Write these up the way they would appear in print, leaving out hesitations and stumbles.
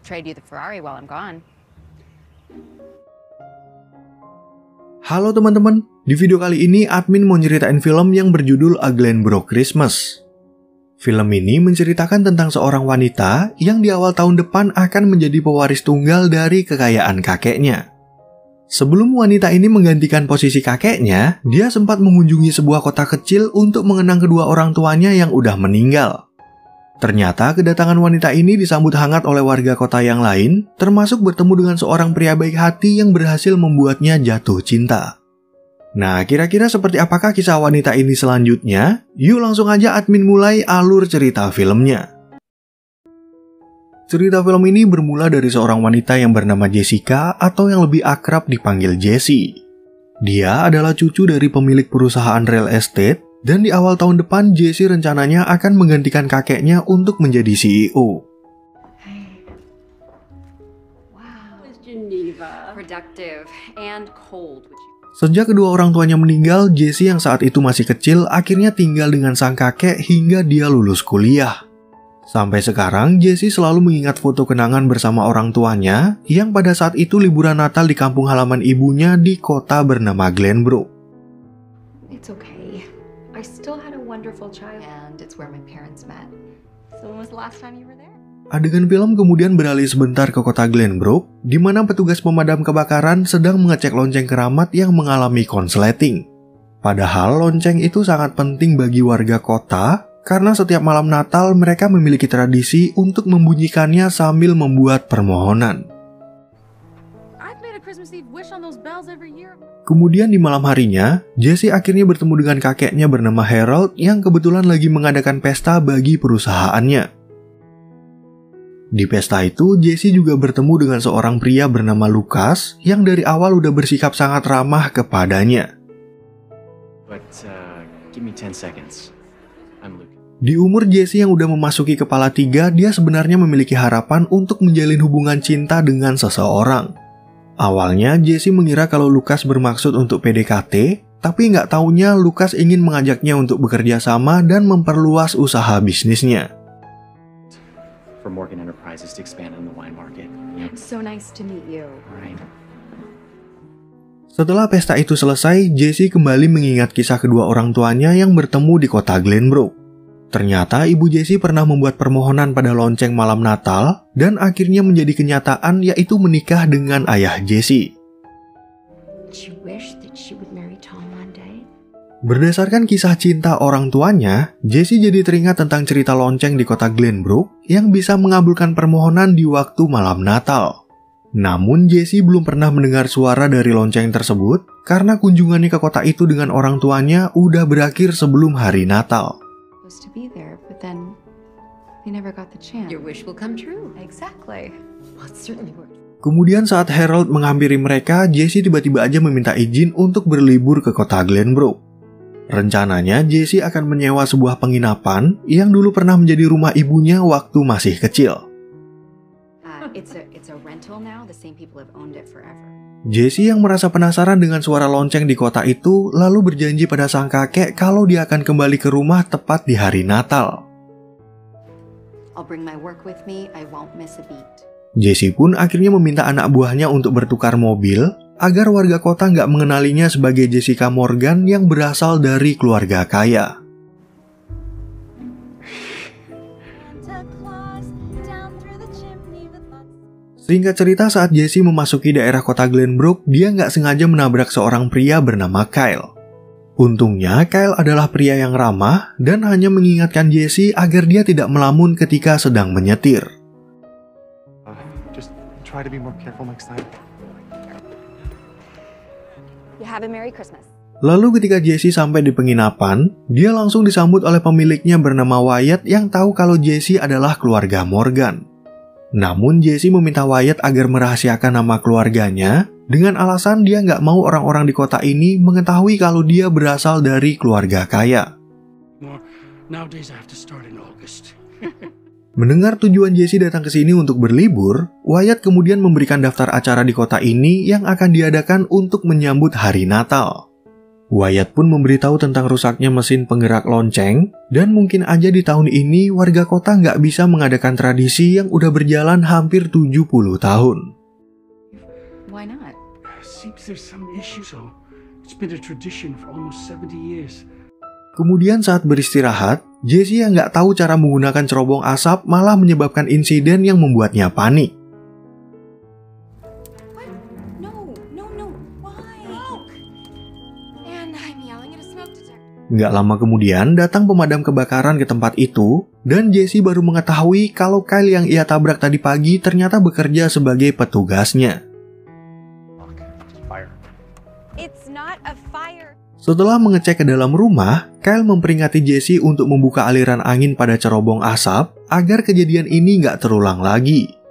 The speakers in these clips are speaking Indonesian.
trade you the Ferrari while I'm gone. Halo teman-teman, di video kali ini admin mau nyeritain film yang berjudul A Glenbrook Christmas. Film ini menceritakan tentang seorang wanita yang di awal tahun depan akan menjadi pewaris tunggal dari kekayaan kakeknya. Sebelum wanita ini menggantikan posisi kakeknya, dia sempat mengunjungi sebuah kota kecil untuk mengenang kedua orang tuanya yang udah meninggal. Ternyata kedatangan wanita ini disambut hangat oleh warga kota yang lain, termasuk bertemu dengan seorang pria baik hati yang berhasil membuatnya jatuh cinta. Nah, kira-kira seperti apakah kisah wanita ini selanjutnya? Yuk langsung aja admin mulai alur cerita filmnya. Cerita film ini bermula dari seorang wanita yang bernama Jessica atau yang lebih akrab dipanggil Jessie. Dia adalah cucu dari pemilik perusahaan real estate, dan di awal tahun depan Jessie rencananya akan menggantikan kakeknya untuk menjadi CEO. Sejak kedua orang tuanya meninggal, Jessie yang saat itu masih kecil akhirnya tinggal dengan sang kakek hingga dia lulus kuliah. Sampai sekarang, Jessie selalu mengingat foto kenangan bersama orang tuanya yang pada saat itu liburan Natal di kampung halaman ibunya di kota bernama Glenbrook. It's okay. I still had a wonderful child and it's where my parents met. So when was the last time you were there? Adegan film kemudian beralih sebentar ke kota Glenbrook, di mana petugas pemadam kebakaran sedang mengecek lonceng keramat yang mengalami konsleting. Padahal lonceng itu sangat penting bagi warga kota, karena setiap malam Natal mereka memiliki tradisi untuk membunyikannya sambil membuat permohonan. Kemudian di malam harinya, Jessie akhirnya bertemu dengan kakeknya bernama Harold yang kebetulan lagi mengadakan pesta bagi perusahaannya. Di pesta itu, Jessie juga bertemu dengan seorang pria bernama Lucas yang dari awal udah bersikap sangat ramah kepadanya. Di umur Jessie yang udah memasuki kepala 3, dia sebenarnya memiliki harapan untuk menjalin hubungan cinta dengan seseorang. Awalnya Jessie mengira kalau Lucas bermaksud untuk PDKT, tapi nggak taunya Lucas ingin mengajaknya untuk bekerja sama dan memperluas usaha bisnisnya. Setelah pesta itu selesai, Jessie kembali mengingat kisah kedua orang tuanya yang bertemu di kota Glenbrook. Ternyata ibu Jessie pernah membuat permohonan pada lonceng malam Natal dan akhirnya menjadi kenyataan, yaitu menikah dengan ayah Jessie. Berdasarkan kisah cinta orang tuanya, Jessie jadi teringat tentang cerita lonceng di kota Glenbrook yang bisa mengabulkan permohonan di waktu malam Natal. Namun Jessie belum pernah mendengar suara dari lonceng tersebut karena kunjungannya ke kota itu dengan orang tuanya udah berakhir sebelum hari Natal. To be there, but then we never got the chance. Your wish will come true. Exactly. Well, it certainly worked. Kemudian saat Harold menghampiri mereka, Jessie tiba-tiba aja meminta izin untuk berlibur ke kota Glenbrook. Rencananya Jessie akan menyewa sebuah penginapan yang dulu pernah menjadi rumah ibunya waktu masih kecil. It's a rental now. The same people have owned it forever. Jessie yang merasa penasaran dengan suara lonceng di kota itu, lalu berjanji pada sang kakek kalau dia akan kembali ke rumah tepat di hari Natal. Jessie pun akhirnya meminta anak buahnya untuk bertukar mobil, agar warga kota nggak mengenalinya sebagai Jessica Morgan yang berasal dari keluarga kaya. Singkat cerita, saat Jessie memasuki daerah kota Glenbrook, dia nggak sengaja menabrak seorang pria bernama Kyle. Untungnya, Kyle adalah pria yang ramah dan hanya mengingatkan Jessie agar dia tidak melamun ketika sedang menyetir. Lalu ketika Jessie sampai di penginapan, dia langsung disambut oleh pemiliknya bernama Wyatt yang tahu kalau Jessie adalah keluarga Morgan. Namun Jessie meminta Wyatt agar merahasiakan nama keluarganya dengan alasan dia nggak mau orang-orang di kota ini mengetahui kalau dia berasal dari keluarga kaya. Mendengar tujuan Jessie datang ke sini untuk berlibur, Wyatt kemudian memberikan daftar acara di kota ini yang akan diadakan untuk menyambut hari Natal. Wyatt pun memberitahu tentang rusaknya mesin penggerak lonceng, dan mungkin aja di tahun ini warga kota nggak bisa mengadakan tradisi yang udah berjalan hampir 70 tahun. Why not? Seems there's some issue, so it's been a tradition for almost 70 years. Kemudian saat beristirahat, Jesse yang nggak tahu cara menggunakan cerobong asap malah menyebabkan insiden yang membuatnya panik. Nggak lama kemudian datang pemadam kebakaran ke tempat itu, dan Jesse baru mengetahui kalau Kyle yang ia tabrak tadi pagi ternyata bekerja sebagai petugasnya. Setelah mengecek ke dalam rumah, Kyle memperingati Jesse untuk membuka aliran angin pada cerobong asap agar kejadian ini nggak terulang lagi.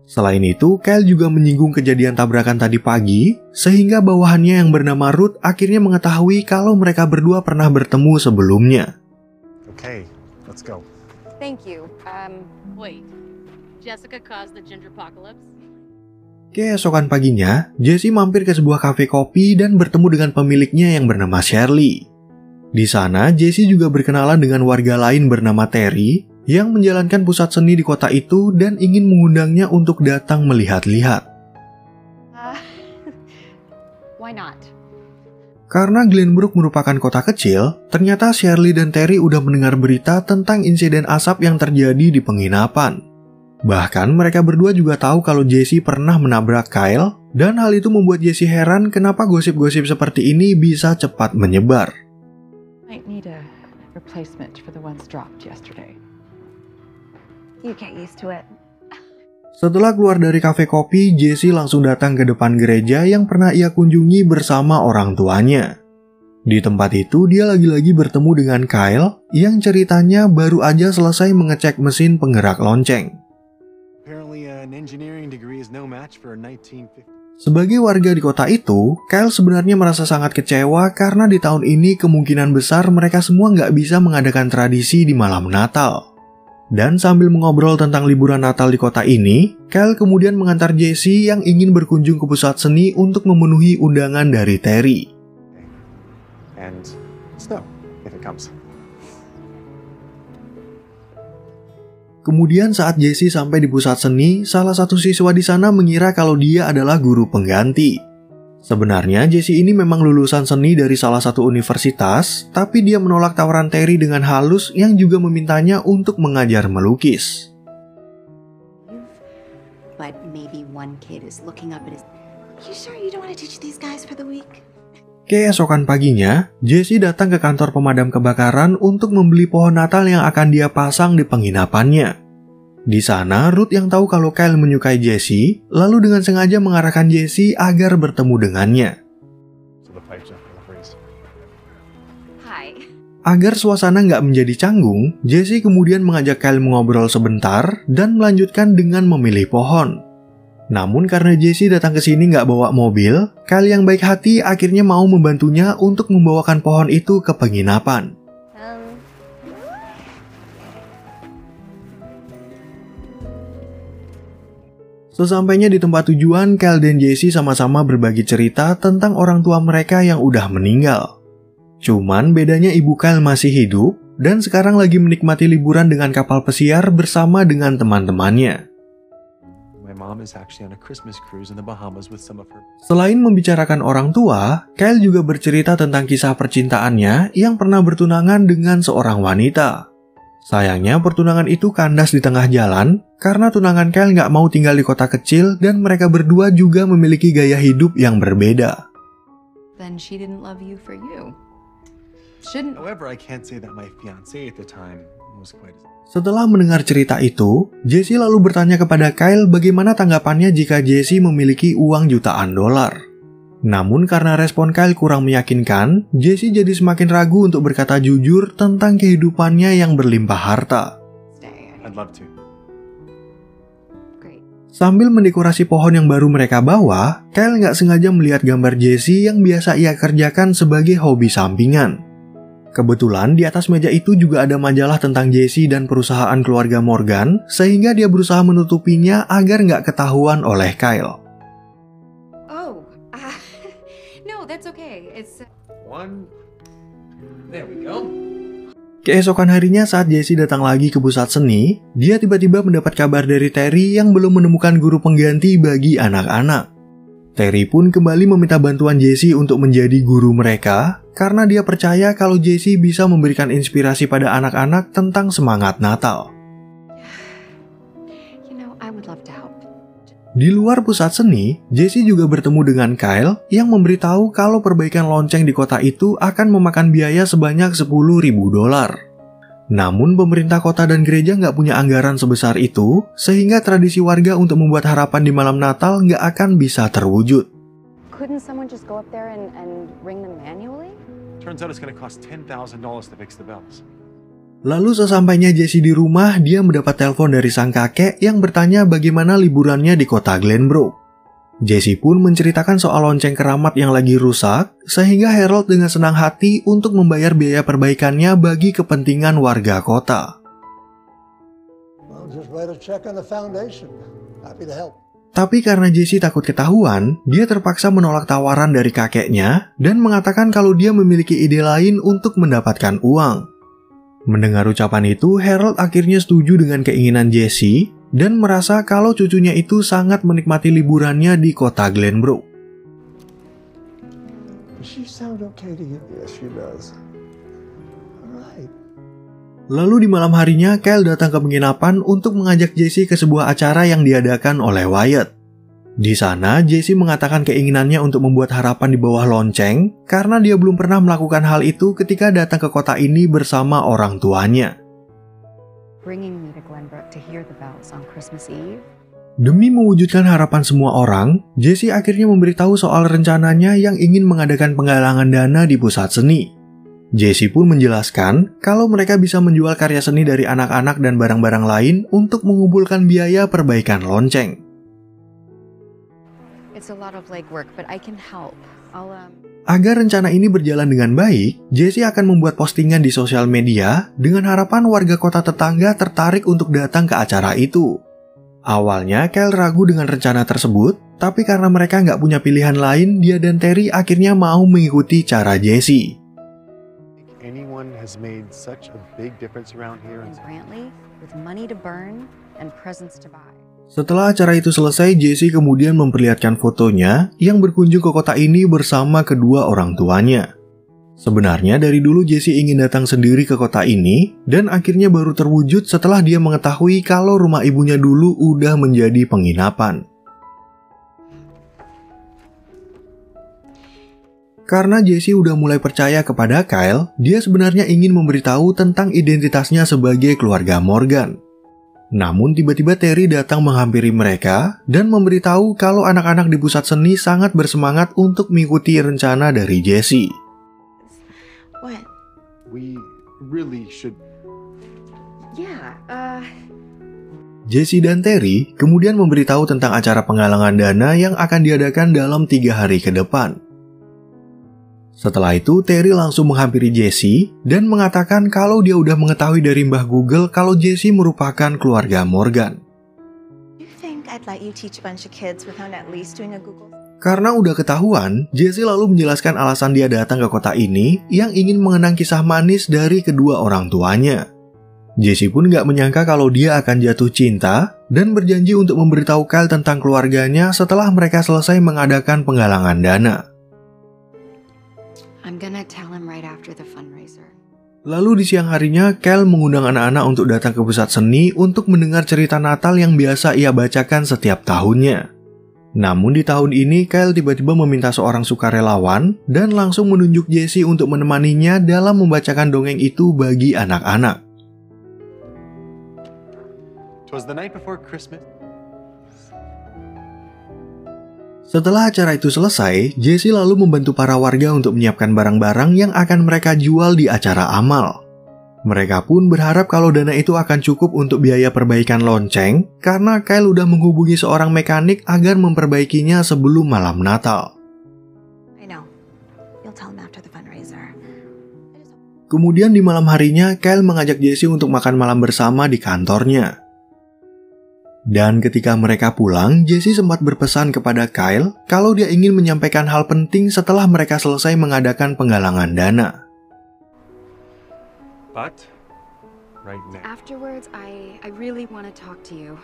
Selain itu, Kyle juga menyinggung kejadian tabrakan tadi pagi, sehingga bawahannya yang bernama Ruth akhirnya mengetahui kalau mereka berdua pernah bertemu sebelumnya. Okay, let's go. Thank you. Wait. Jessica caused the gingerpocalypse? Keesokan paginya, Jesse mampir ke sebuah kafe kopi dan bertemu dengan pemiliknya yang bernama Shirley. Di sana, Jesse juga berkenalan dengan warga lain bernama Terry yang menjalankan pusat seni di kota itu dan ingin mengundangnya untuk datang melihat-lihat. Why not? Karena Glenbrook merupakan kota kecil, ternyata Shirley dan Terry udah mendengar berita tentang insiden asap yang terjadi di penginapan. Bahkan mereka berdua juga tahu kalau Jesse pernah menabrak Kyle, dan hal itu membuat Jesse heran kenapa gosip-gosip seperti ini bisa cepat menyebar. Might need a replacement for the ones dropped yesterday. You get used to it. Setelah keluar dari kafe kopi, Jesse langsung datang ke depan gereja yang pernah ia kunjungi bersama orang tuanya. Di tempat itu, dia lagi-lagi bertemu dengan Kyle yang ceritanya baru aja selesai mengecek mesin penggerak lonceng. Apparently, an engineering degree is no match for a 1950. Sebagai warga di kota itu, Kyle sebenarnya merasa sangat kecewa karena di tahun ini kemungkinan besar mereka semua nggak bisa mengadakan tradisi di malam Natal. Dan sambil mengobrol tentang liburan Natal di kota ini, Kyle kemudian mengantar Jesse yang ingin berkunjung ke pusat seni untuk memenuhi undangan dari Terry. And snow, if it comes. Kemudian saat Jesse sampai di pusat seni, salah satu siswa di sana mengira kalau dia adalah guru pengganti. Sebenarnya Jesse ini memang lulusan seni dari salah satu universitas, tapi dia menolak tawaran Terry dengan halus yang juga memintanya untuk mengajar melukis. But maybe one kid is looking up at his... You sure you don't want to teach these guys for the week? Keesokan paginya, Jesse datang ke kantor pemadam kebakaran untuk membeli pohon Natal yang akan dia pasang di penginapannya. Di sana, Ruth yang tahu kalau Kyle menyukai Jesse, lalu dengan sengaja mengarahkan Jesse agar bertemu dengannya. Agar suasana nggak menjadi canggung, Jesse kemudian mengajak Kyle mengobrol sebentar dan melanjutkan dengan memilih pohon. Namun karena Jesse datang ke sini nggak bawa mobil, Kyle yang baik hati akhirnya mau membantunya untuk membawakan pohon itu ke penginapan. Sesampainya di tempat tujuan, Kyle dan Jesse sama-sama berbagi cerita tentang orang tua mereka yang udah meninggal. Cuman bedanya ibu Kyle masih hidup dan sekarang lagi menikmati liburan dengan kapal pesiar bersama dengan teman-temannya. Selain membicarakan orang tua, Kyle juga bercerita tentang kisah percintaannya yang pernah bertunangan dengan seorang wanita. Sayangnya pertunangan itu kandas di tengah jalan karena tunangan Kyle nggak mau tinggal di kota kecil dan mereka berdua juga memiliki gaya hidup yang berbeda. Then she didn't love you for you. However, I can't say that my fiancé at the time was quite. Setelah mendengar cerita itu, Jesse lalu bertanya kepada Kyle bagaimana tanggapannya jika Jesse memiliki uang jutaan dolar. Namun karena respon Kyle kurang meyakinkan, Jesse jadi semakin ragu untuk berkata jujur tentang kehidupannya yang berlimpah harta. I'd love to. Sambil mendekorasi pohon yang baru mereka bawa, Kyle nggak sengaja melihat gambar Jesse yang biasa ia kerjakan sebagai hobi sampingan. Kebetulan di atas meja itu juga ada majalah tentang Jesse dan perusahaan keluarga Morgan, sehingga dia berusaha menutupinya agar nggak ketahuan oleh Kyle. No, that's okay. It's... one. There we go. Keesokan harinya saat Jessie datang lagi ke pusat seni, dia tiba-tiba mendapat kabar dari Terry yang belum menemukan guru pengganti bagi anak-anak. Terry pun kembali meminta bantuan Jessie untuk menjadi guru mereka, karena dia percaya kalau Jessie bisa memberikan inspirasi pada anak-anak tentang semangat Natal. I would love to help. Di luar pusat seni, Jessie juga bertemu dengan Kyle yang memberitahu kalau perbaikan lonceng di kota itu akan memakan biaya sebanyak $10.000. Namun pemerintah kota dan gereja nggak punya anggaran sebesar itu, sehingga tradisi warga untuk membuat harapan di malam Natal nggak akan bisa terwujud. Couldn't someone just go up there and ring them manually? Turns out it's going to cost $10,000 to fix the bells. Lalu sesampainya Jessie di rumah, dia mendapat telepon dari sang kakek yang bertanya bagaimana liburannya di kota Glenbrook. Jessie pun menceritakan soal lonceng keramat yang lagi rusak, sehingga Harold dengan senang hati untuk membayar biaya perbaikannya bagi kepentingan warga kota. Tapi karena Jessie takut ketahuan, dia terpaksa menolak tawaran dari kakeknya dan mengatakan kalau dia memiliki ide lain untuk mendapatkan uang. Mendengar ucapan itu, Harold akhirnya setuju dengan keinginan Jessie dan merasa kalau cucunya itu sangat menikmati liburannya di kota Glenbrook. Lalu di malam harinya, Kyle datang ke penginapan untuk mengajak Jessie ke sebuah acara yang diadakan oleh Wyatt. Di sana, Jessie mengatakan keinginannya untuk membuat harapan di bawah lonceng karena dia belum pernah melakukan hal itu ketika datang ke kota ini bersama orang tuanya. Demi mewujudkan harapan semua orang, Jessie akhirnya memberitahu soal rencananya yang ingin mengadakan penggalangan dana di pusat seni. Jessie pun menjelaskan kalau mereka bisa menjual karya seni dari anak-anak dan barang-barang lain untuk mengumpulkan biaya perbaikan lonceng. Agar rencana ini berjalan dengan baik, Jessie akan membuat postingan di sosial media dengan harapan warga kota tetangga tertarik untuk datang ke acara itu. Awalnya, Kyle ragu dengan rencana tersebut, tapi karena mereka nggak punya pilihan lain, dia dan Terry akhirnya mau mengikuti cara Jessie. Anyone has made such a big difference around here. Brantley, with money to burn and presents to buy. Setelah acara itu selesai, Jessie kemudian memperlihatkan fotonya yang berkunjung ke kota ini bersama kedua orang tuanya. Sebenarnya dari dulu Jessie ingin datang sendiri ke kota ini dan akhirnya baru terwujud setelah dia mengetahui kalau rumah ibunya dulu udah menjadi penginapan. Karena Jessie udah mulai percaya kepada Kyle, dia sebenarnya ingin memberitahu tentang identitasnya sebagai keluarga Morgan. Namun tiba-tiba Terry datang menghampiri mereka dan memberitahu kalau anak-anak di pusat seni sangat bersemangat untuk mengikuti rencana dari Jessie. What? We really should. Jessie dan Terry kemudian memberitahu tentang acara penggalangan dana yang akan diadakan dalam 3 hari ke depan. Setelah itu, Terry langsung menghampiri Jessie dan mengatakan kalau dia udah mengetahui dari Mbah Google kalau Jessie merupakan keluarga Morgan. Karena udah ketahuan, Jessie lalu menjelaskan alasan dia datang ke kota ini yang ingin mengenang kisah manis dari kedua orang tuanya. Jessie pun gak menyangka kalau dia akan jatuh cinta dan berjanji untuk memberitahu Kyle tentang keluarganya setelah mereka selesai mengadakan penggalangan dana. I'm gonna tell him right after the fundraiser. Lalu di siang harinya, Kyle mengundang anak-anak untuk datang ke pusat seni untuk mendengar cerita Natal yang biasa ia bacakan setiap tahunnya. Namun di tahun ini, Kyle tiba-tiba meminta seorang sukarelawan dan langsung menunjuk Jessie untuk menemaninya dalam membacakan dongeng itu bagi anak-anak. It was the night before Christmas. Setelah acara itu selesai, Jessie lalu membantu para warga untuk menyiapkan barang-barang yang akan mereka jual di acara amal. Mereka pun berharap kalau dana itu akan cukup untuk biaya perbaikan lonceng, karena Kyle udah menghubungi seorang mekanik agar memperbaikinya sebelum malam Natal. Kemudian di malam harinya, Kyle mengajak Jessie untuk makan malam bersama di kantornya. Dan ketika mereka pulang, Jesse sempat berpesan kepada Kyle kalau dia ingin menyampaikan hal penting setelah mereka selesai mengadakan penggalangan dana. But right now. Afterwards, I really want to talk to you.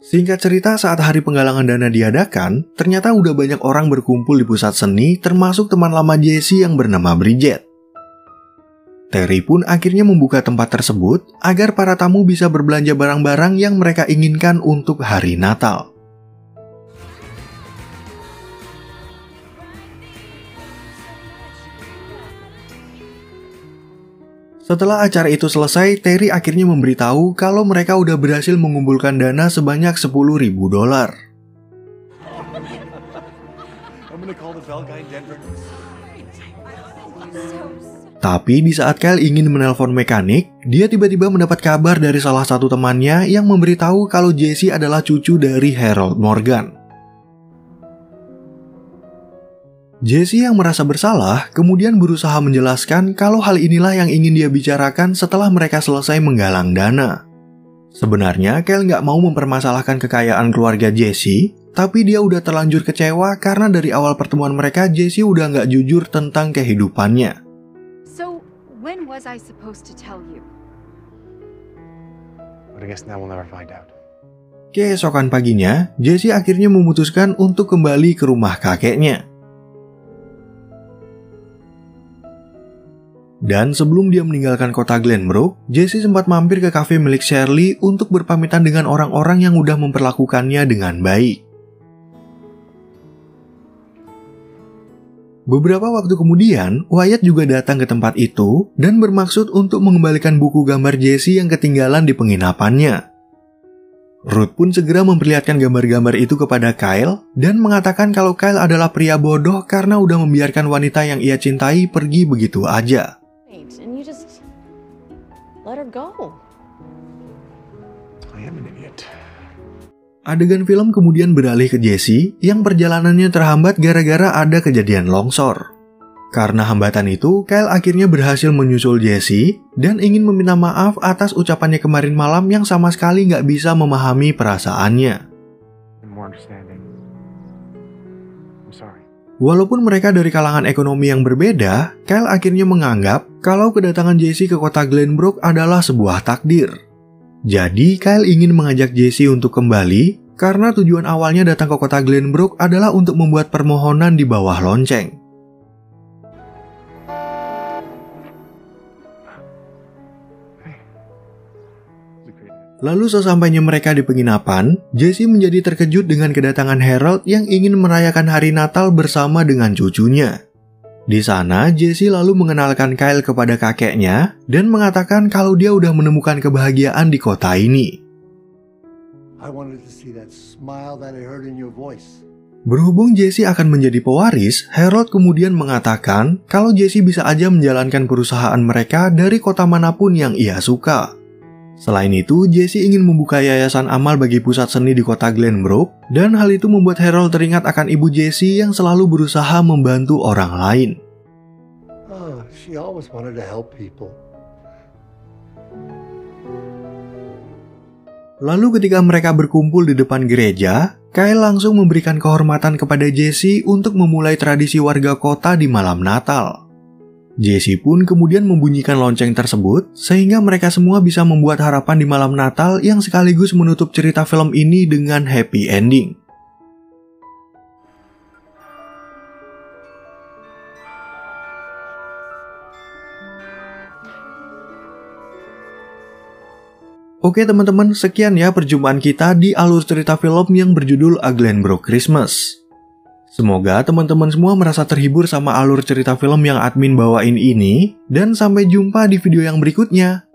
Singkat cerita, saat hari penggalangan dana diadakan, ternyata udah banyak orang berkumpul di pusat seni, termasuk teman lama Jesse yang bernama Bridget. Terry pun akhirnya membuka tempat tersebut agar para tamu bisa berbelanja barang-barang yang mereka inginkan untuk hari Natal. Setelah acara itu selesai, Terry akhirnya memberitahu kalau mereka udah berhasil mengumpulkan dana sebanyak $10.000. Tapi di saat Kyle ingin menelpon mekanik, dia tiba-tiba mendapat kabar dari salah satu temannya yang memberitahu kalau Jesse adalah cucu dari Harold Morgan. Jesse yang merasa bersalah kemudian berusaha menjelaskan kalau hal inilah yang ingin dia bicarakan setelah mereka selesai menggalang dana. Sebenarnya Kyle nggak mau mempermasalahkan kekayaan keluarga Jesse, tapi dia udah terlanjur kecewa karena dari awal pertemuan mereka Jesse udah nggak jujur tentang kehidupannya. So, when was I supposed to tell you? But I guess now we'll never find out. Keesokan paginya, Jesse akhirnya memutuskan untuk kembali ke rumah kakeknya. Dan sebelum dia meninggalkan kota Glenbrook, Jesse sempat mampir ke kafe milik Shirley untuk berpamitan dengan orang-orang yang udah memperlakukannya dengan baik. Beberapa waktu kemudian, Wyatt juga datang ke tempat itu dan bermaksud untuk mengembalikan buku gambar Jesse yang ketinggalan di penginapannya. Ruth pun segera memperlihatkan gambar-gambar itu kepada Kyle dan mengatakan kalau Kyle adalah pria bodoh karena udah membiarkan wanita yang ia cintai pergi begitu aja. And you just let her go. I am an idiot. Adegan film kemudian beralih ke Jesse yang perjalanannya terhambat gara-gara ada kejadian longsor. Karena hambatan itu, Kyle akhirnya berhasil menyusul Jesse dan ingin meminta maaf atas ucapannya kemarin malam yang sama sekali nggak bisa memahami perasaannya. I'm more understanding. I'm sorry. Walaupun mereka dari kalangan ekonomi yang berbeda, Kyle akhirnya menganggap kalau kedatangan Jesse ke kota Glenbrook adalah sebuah takdir. Jadi, Kyle ingin mengajak Jesse untuk kembali karena tujuan awalnya datang ke kota Glenbrook adalah untuk membuat permohonan di bawah lonceng. Lalu sesampainya mereka di penginapan, Jesse menjadi terkejut dengan kedatangan Harold yang ingin merayakan hari Natal bersama dengan cucunya. Di sana, Jesse lalu mengenalkan Kyle kepada kakeknya dan mengatakan kalau dia udah menemukan kebahagiaan di kota ini. Berhubung Jesse akan menjadi pewaris, Harold kemudian mengatakan kalau Jesse bisa aja menjalankan perusahaan mereka dari kota manapun yang ia suka. Selain itu, Jesse ingin membuka yayasan amal bagi pusat seni di kota Glenbrook, dan hal itu membuat Harold teringat akan ibu Jesse yang selalu berusaha membantu orang lain. She always wanted to help people. Lalu ketika mereka berkumpul di depan gereja, Kyle langsung memberikan kehormatan kepada Jesse untuk memulai tradisi warga kota di malam Natal. Jesse pun kemudian membunyikan lonceng tersebut sehingga mereka semua bisa membuat harapan di malam Natal yang sekaligus menutup cerita film ini dengan happy ending. Oke teman-teman, sekian ya perjumpaan kita di alur cerita film yang berjudul A Glenbrook Christmas. Semoga teman-teman semua merasa terhibur sama alur cerita film yang admin bawain ini, dan sampai jumpa di video yang berikutnya.